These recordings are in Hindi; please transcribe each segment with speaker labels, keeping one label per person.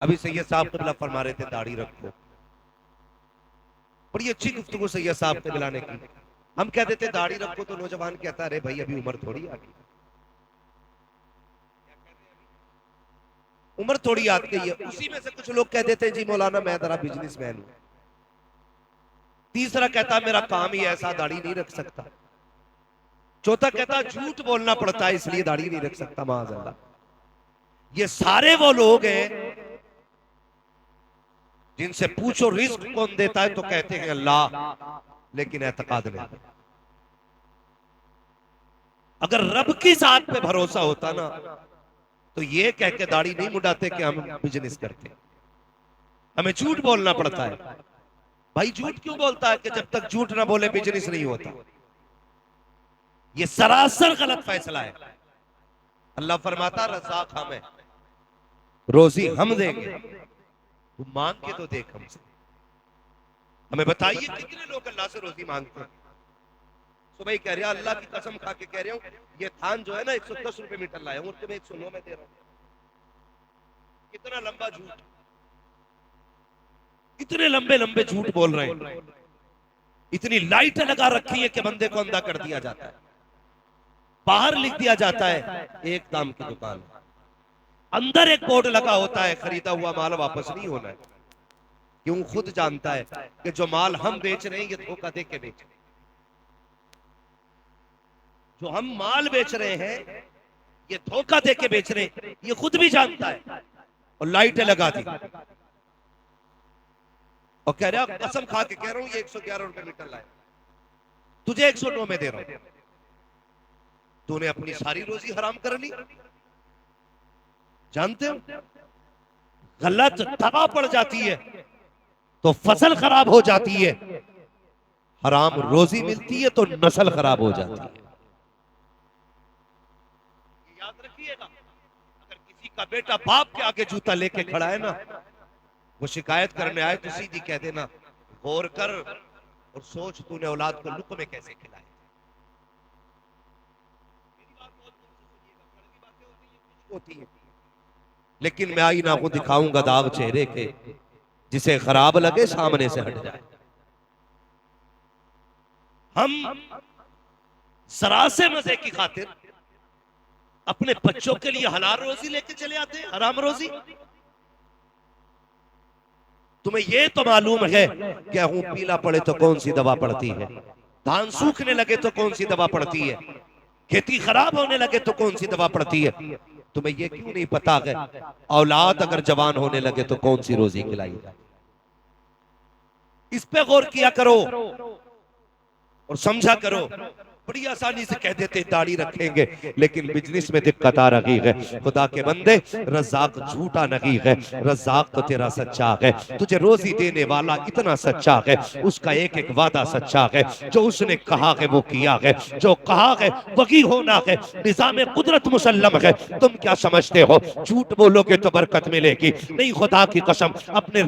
Speaker 1: अभी सैयद साहब क़िबला फरमा रहे थे दाढ़ी रखो, बड़ी अच्छी गुफ्तगू सैयद साहब ने मिलाने की। हम कह देते दाढ़ी रखो तो नौजवान कहता है अरे भाई अभी उम्र थोड़ी आ गई, उम्र थोड़ी आ गई है। उसी में से कुछ लोग कह देते हैं जी मौलाना मैं जरा बिजनेसमैन हूं। तीसरा कहता मेरा काम ही ऐसा दाढ़ी नहीं रख सकता। चौथा कहता झूठ बोलना पड़ता है इसलिए दाढ़ी नहीं रख सकता। माज़अल्लाह, ये सारे वो लोग हैं जिनसे पूछो रिस्क कौन देता है तो कहते हैं अल्लाह, लेकिन एतकाद नहीं। अगर रब की जात पे भरोसा होता ना तो ये कह के दाढ़ी नहीं मुड़ाते कि हम बिजनेस करते। हमें झूठ बोलना पड़ता है। भाई झूठ क्यों बोलता है कि जब तक झूठ ना बोले बिजनेस नहीं होता। ये सरासर गलत फैसला है। अल्लाह फरमाता रज़ाक हम है, रोजी हम देंगे, तू मांग के तो देख हमसे। हमें बताइए कितने लोग अल्लाह से रोजी मांगते हैं। सुबह ही कह रहे अल्लाह की कसम खा के कह रहे हूं ये थान जो है ना 110 रुपए मीटर लाया हूं, तुम्हें 109 में दे रहा हूं। कितना लंबा झूठ, इतने लंबे लंबे झूठ बोल रहे हैं। इतनी लाइट लगा रखी है कि बंदे को अंधा कर दिया जाता है। बाहर लिख दिया जाता है एक दाम की दुकान, अंदर एक बोर्ड लगा होता है खरीदा हुआ माल वापस नहीं होना है। क्यों? खुद जानता है कि जो माल हम बेच रहे हैं ये धोखा दे के बेच रहे हैं। जो हम माल बेच रहे हैं ये धोखा दे के बेच रहे हैं, ये खुद भी जानता है। और लाइटें लगा दी और कह रहा कसम खा के कह रहा हूं ये 111 रुपए मीटर लाए, तुझे 109 में दे रहा हूं। तूने अपनी सारी रोजी हराम कर ली। जानते हो गलत दवा पड़ जाती है तो फसल खराब हो जाती है, हराम रोजी मिलती है तो नस्ल खराब हो जाती है। याद रखिएगा, अगर किसी का बेटा बाप के आगे जूता लेके खड़ा है ना, वो शिकायत करने आए तो सीधी कह देना गौर कर और सोच तूने औलाद को लुक में कैसे खिलाया। होती है लेकिन मैं आईना को दिखाऊंगा दाग चेहरे के, जिसे खराब लगे सामने से हट जाए। हम जरा से मजे की खातिर अपने बच्चों के लिए हलाल रोजी लेके चले आते हैं, हराम रोजी। तुम्हें यह तो मालूम है गेहूं पीला पड़े तो कौन सी दवा पड़ती है, धान सूखने लगे तो कौन सी दवा पड़ती है, खेती खराब होने लगे तो कौन सी दवा पड़ती है। तुम्हें यह क्यों नहीं पता है औलाद अगर जवान होने लगे तो कौन सी रोजी खिलाई जाए। इस पे गौर किया करो और समझा करो। बड़ी आसानी से कह देते दाढ़ी रखेंगे, लेकिन बिजनेस में दिक्कत आ रही है। खुदा के बंदे, रज़ाक झूठा नहीं है, रज़ाक तो तेरा सच्चा है। तुझे रोजी देने वाला इतना सच्चा है, उसका एक एक वादा सच्चा है। जो उसने कहा है वो किया है, जो कहा है वही होना है। निज़ाम कुदरत मुसल्लम है। तुम क्या समझते हो झूठ बोलोगे तो बरकत मिलेगी? नहीं, खुदा की कसम अपने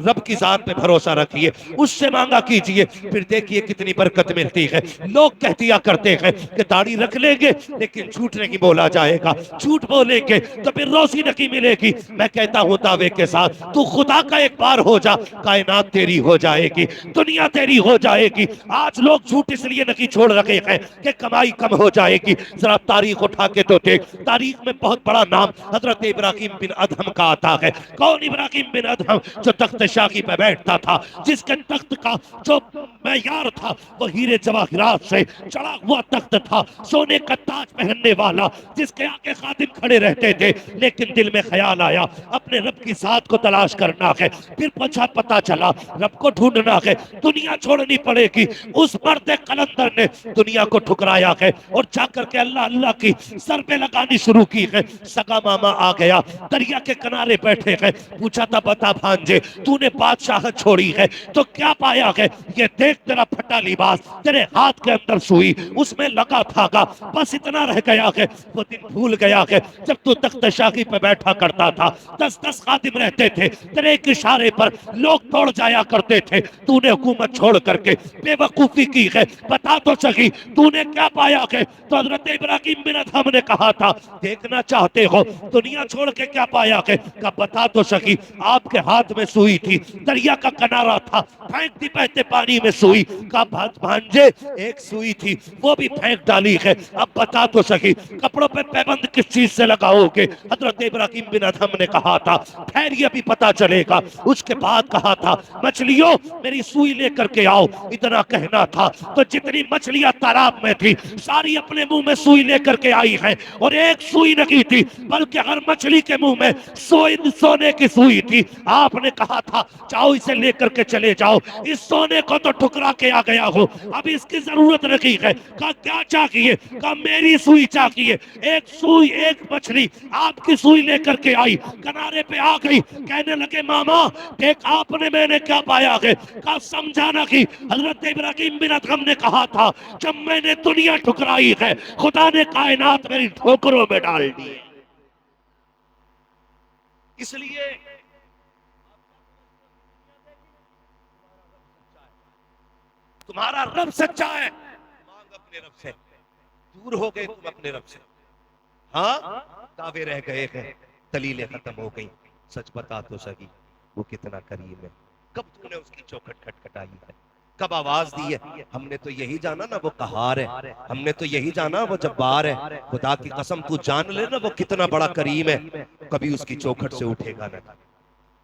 Speaker 1: रब की जात पे भरोसा रखिए, उससे मांगा कीजिए, फिर देखिए कितनी बरकत मिलती है। लोग कह दिया करते हैं कि दाढ़ी रख लेंगे लेकिन झूठ नहीं बोला जाएगा, झूठ बोलेंगे तो फिर रोजी नहीं मिलेगी। मैं कहता हूं दावे के साथ, तू खुदा का एक बार हो जा, कायनात तेरी हो जाएगी, दुनिया तेरी हो जाएगी। आज लोग झूठ इसलिए नहीं छोड़ रखे हैं कि कमाई कम हो जाएगी। जरा तारीख उठा के तो देख, तारीख में बहुत बड़ा नाम हजरत इब्राहिम बिन अदहम का आता है। कौन इब्राहिम बिन अदहम? जो तख्त शाही पे बैठता था, जिसके तख्त का जो मैयार था वो हीरे जवाहिरात से चढ़ा हुआ तख्त था, सोने का ताज पहनने वाला, जिसके आगे खादिम खड़े रहते थे। लेकिन दिल में ख्याल आया अपने रब की जात को तलाश करना है। फिर पूछा, पता चला रब को ढूंढना है, दुनिया छोड़नी पड़ेगी। उस मर्द कलंदर ने दुनिया को ठुकराया है और जाकर के अल्लाह अल्लाह की सर पे लगानी शुरू की है। सगा मामा आ गया, दरिया के किनारे बैठे हैं। पूछा था, बता भांजे तूने बादशाह छोड़ी है तो क्या पाया है? ये देख तेरा फटा लिबास, तेरे हाथ के अंदर सुई, उसमें लगा थागा, बस इतना रह गया है, वो दिन भूल गया है जब तू तख्त शाही पे बैठा करता था, 10-10 खादिम रहते थे, तेरे एक इशारे पर लोग तोड़ जाया करते थे, तूने हुकूमत छोड़ करके बेवकूफी की है, बता तो सही तूने क्या पाया है? तो हजरत इब्राहिम बिन अदहम ने कहा था, देखना चाहते हो दुनिया छोड़ के क्या पाया है? का बता तो सकी। आपके हाथ में सुई थी, दरिया का किनारा था, फेंक दी बहते पानी में सुई। का भांजे एक सुई थी, वो भी फेंक डाली है, अब बता तो सकी कपड़ों पे पैबंद किस चीज से लगाओगे? हजरत इब्राहिम बिन अदहम ने कहा था, खैर ये भी पता चलेगा। उसके बाद कहा था, मछलियों मेरी सुई लेकर के आओ, इतना कहना था तो जितनी मछलियां तालाब में थी सारी अपने मुंह में सुई लेकर के आई हैं, और एक सुई नहीं थी बल्कि हर मछली के मुंह में सोने की सुई थी। आपने कहा था जाओ इसे लेकर के चले जाओ, इस सोने को तो ठुकरा के आ गया हो, अब इसकी जरूरत नहीं है। कहा क्या चाहिए? कहा मेरी सुई चाहिए। एक सुई एक मछली आपकी सुई लेकर के आई, किनारे पे आ गई, कहने लगे मामा देख आपने मैंने क्या पाया है? कहा समझा ना कि हजरत इब्राहिम बिन अदहम ने कहा था जब मैंने दुनिया ठुकराई है खुदा ने कायनात मेरी ठोकरों में डाल दी। इसलिए तुम्हारा रब सच्चा है, मांग अपने रब से, दूर हो गए तुम अपने रब से। हाँ दावे रह गए हैं, दलीलें खत्म हो गई, सच बता तो सही वो कितना करीब है। कब तूने उसकी चौखट खटखटाई है? कब आवाज दी है? हमने तो यही जाना ना वो कहार है, हमने तो यही जाना वो जब्बार है। खुदा की कसम तू जान ले ना वो कितना बड़ा करीम है, कभी उसकी चौखट से उठेगा नहीं,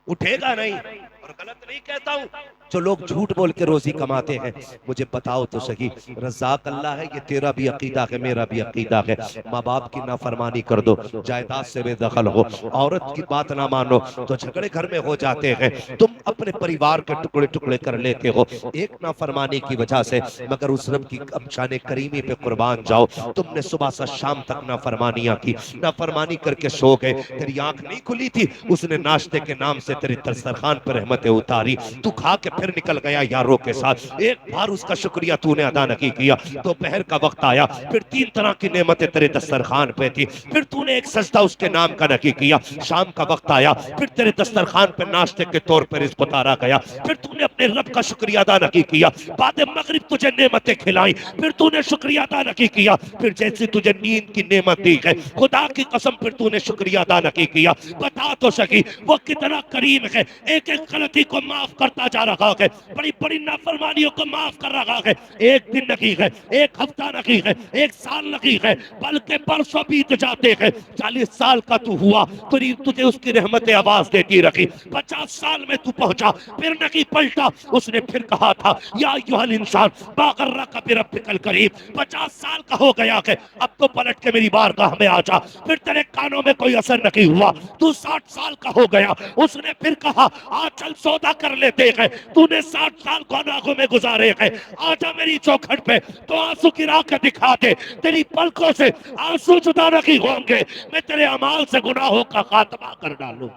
Speaker 1: उठेगा नहीं। और गलत नहीं कहता हूं, जो लोग झूठ बोल के रोजी कमाते हैं, मुझे बताओ तो सही रज़ाक अल्लाह है, ये तेरा भी अकीदा है मेरा भी अकीदा है। माँ बाप की नाफरमानी कर दो, जायदाद से बेदखल हो, औरत की बात ना मानो तो झगड़े घर में हो जाते हैं, तुम अपने परिवार के टुकड़े टुकड़े कर लेते हो एक नाफरमानी की वजह से, मगर उस रब की शान करीमी पे कुर्बान जाओ। तुमने सुबह से शाम तक नाफरमानियां की, नाफरमानी करके सो गए, तेरी आंख नहीं खुली थी, उसने नाश्ते के नाम से तेरे दस्तरखान पर रहमतें उतारी, तू खा के फिर निकल गया यारों के साथ, एक बार उसका शुक्रिया तूने अदा नहीं किया। दोपहर का वक्त आया, फिर 3 तरह की नेमतें तेरे दस्तरखान पे थी, फिर तूने एक सजदा उसके नाम का नहीं किया। शाम का वक्त आया, फिर तेरे दस्तरखान पे नाश्ते के तौर पर इसको उतारा गया, फिर तूने अपने रब का शुक्रिया अदा नहीं किया। बाद मगरिब तुझे नेमतें खिलाई, फिर तूने शुक्रिया अदा नहीं किया। फिर जैसे तुझे नींद की नेमत दी है, खुदा की कसम फिर तूने शुक्रिया अदा नहीं किया। बता तो सकी वो कितना करीम है, एक एक गलती को माफ करता जा रहा है, बड़ी बड़ी नाफरमानियों को माफ कर रहा है। एक दिन नहीं है, एक हफ्ता नहीं है, एक साल नहीं है, बल्कि बरसों बीत जाते हैं। 40 साल का तू हुआ, तुझे उसकी रहमतें आवाज देती रखी, 50 साल में तू पहुंचा, फिर नहीं पलटा। उसने फिर कहा था या अय्युहल इंसान बागर्रा का बिरब्बिकल करीम, 50 साल का हो गया है, अब तो पलट के मेरी बारगाह में आ जा। फिर तेरे कानों में कोई असर नहीं हुआ, तू 60 साल का हो गया। उसने फिर कहा आज चल सौदा कर लेते हैं, तूने 60 साल गुनाहों में गुजारे हैं, आजा मेरी चौखट पे तो आंसू गिरा के दिखा दे, तेरी पलकों से आंसू जुदा नहीं होंगे, मैं तेरे अमाल से गुनाहों का खात्मा कर डालूं।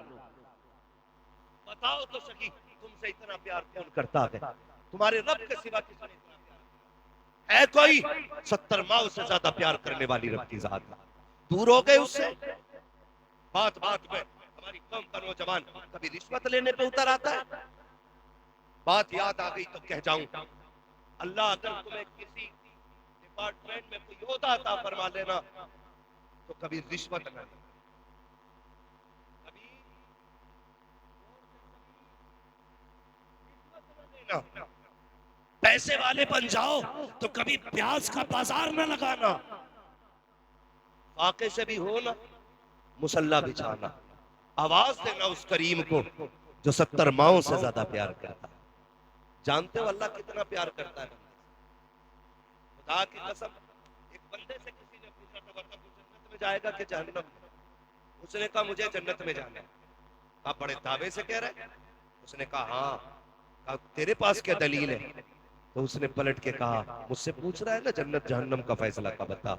Speaker 1: बताओ तो सही तुमसे इतना प्यार कौन करता है? तुम्हारे रब के सिवा किसने इतना प्यार है? कोई 70 माओ से ज्यादा प्यार करने वाली रब की जात, दूर हो गए उससे। बात बात में हमारी कौम का नौजवान कभी रिश्वत लेने पे उतर आता है। बात याद आ गई तो कह जाऊं, अल्लाह अगर तुम्हें किसी डिपार्टमेंट में कोई ओहदा अता फरमा लेना तो कभी रिश्वत न लेना, कभी रिश्वत न लेना। पैसे वाले बन जाओ तो कभी प्याज का बाजार न लगाना, फाके से भी हो ना मुसल्ला बिछाना, आवाज देना उस करीम को जो 70 माओं से ज्यादा प्यार करता है। जानते हो अल्लाह कितना प्यार करता है? खुदा की कसम, एक बंदे से किसी ने पूछा था बता तू जन्नत में जाएगा कि जहन्नम में? उसने कहा मुझे जन्नत में जाना है। आप बड़े दावे से कह रहे हैं? उसने कहा हाँ। कहा तेरे पास क्या दलील है? तो उसने पलट के कहा मुझसे पूछ रहा है ना जन्नत जहन्नम का फैसला का बता।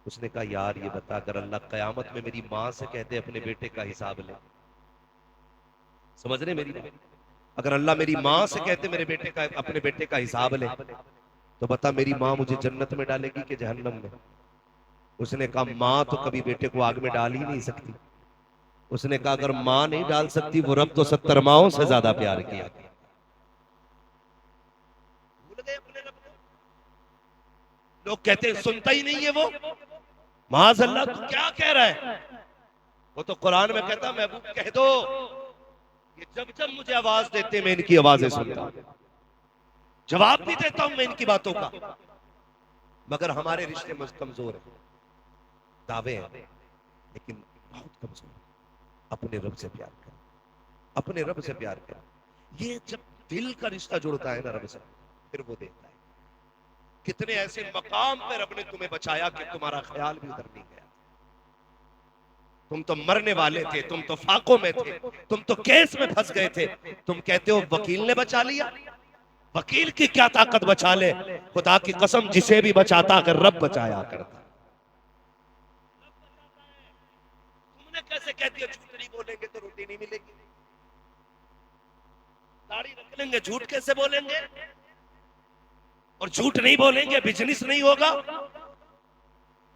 Speaker 1: उसने कहा यार ये बता, अगर अल्लाह कयामत में मेरी माँ से कहते अपने बेटे का हिसाब ले, समझ रहे मेरी बात? अगर अल्लाह मेरी माँ से कहते मेरे बेटे का अपने बेटे का हिसाब ले तो बता मेरी माँ मुझे जन्नत में डालेगी कि जहन्नम में? उसने कहा माँ तो कभी बेटे को आग में डाल ही नहीं सकती। उसने कहा अगर माँ नहीं डाल सकती, वो रब तो 70 माओं से ज्यादा प्यार किया। भूल गए अपने रब को। लोग कहते हैं सुनता ही नहीं है वो। माज़अल्लाह तू क्या कह रहा है? वो तो कुरान में कहता महबूब कह दो ये जब जब मुझे आवाज देते मैं इनकी आवाजें सुनता हूं, जवाब भी देता हूं मैं इनकी बातों का। मगर हमारे रिश्ते कमजोर हैं, दावे हैं, लेकिन बहुत कमजोर है। अपने रब से प्यार कर, अपने रब से प्यार कर। ये जब दिल का रिश्ता जुड़ता है ना रब से, फिर वो देता है। कितने ऐसे मकाम पे रब ने तुम्हें बचाया कि तुम्हारा ख्याल भी उधर नहीं गया। तुम तो मरने वाले थे, तुम तो फाकों में थे, तुम तो केस में फंस गए थे। तुम कहते हो वकील ने बचा लिया। वकील की क्या ताकत बचा ले? खुदा की कसम जिसे भी बचाता अगर रब बचाया करता। तुमने कैसे कह दिया झूठ नहीं बोलेंगे तो रोटी नहीं मिलेगी, दाढ़ी रख लेंगे झूठ कैसे बोलेंगे, और झूठ नहीं बोलेंगे बिजनेस नहीं होगा।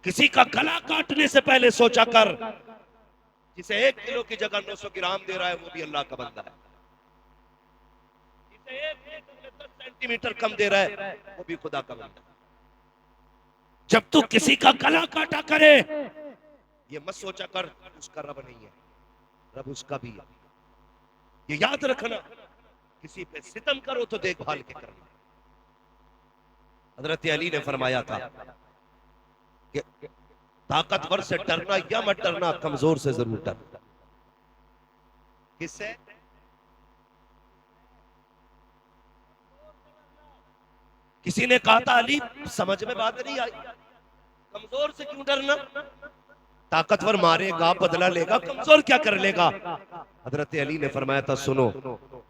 Speaker 1: किसी का गला काटने से पहले सोचा कर, जिसे 1 किलो की जगह 900 ग्राम दे रहा है वो भी अल्लाह का बंदा है। जिसे 10 सेंटीमीटर कम दे रहा है वो भी खुदा का बंदा है। जब तू किसी का गला काटा करे ये मत सोचा कर उसका रब नहीं है, रब उसका भी है। ये याद रखना, किसी पे सितम करो तो देखभाल के करना। हजरत अली ने फरमाया था कि ताकतवर से डरना या मत डरना, कमजोर से जरूर डरना। किससे? किसी ने कहा था अली समझ में बात नहीं आई, कमजोर से क्यों डरना? ताकतवर मारेगा बदला लेगा, कमजोर क्या कर लेगा? हजरत अली ने फरमाया था सुनो,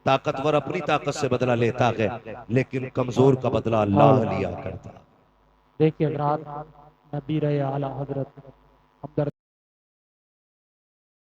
Speaker 1: ताकतवर अपनी ताकत से बदला लेता है, लेकिन कमजोर का बदला अल्लाह लिया करता।
Speaker 2: देखिए हजरात, नबी रहे आला हजरत हमदर्द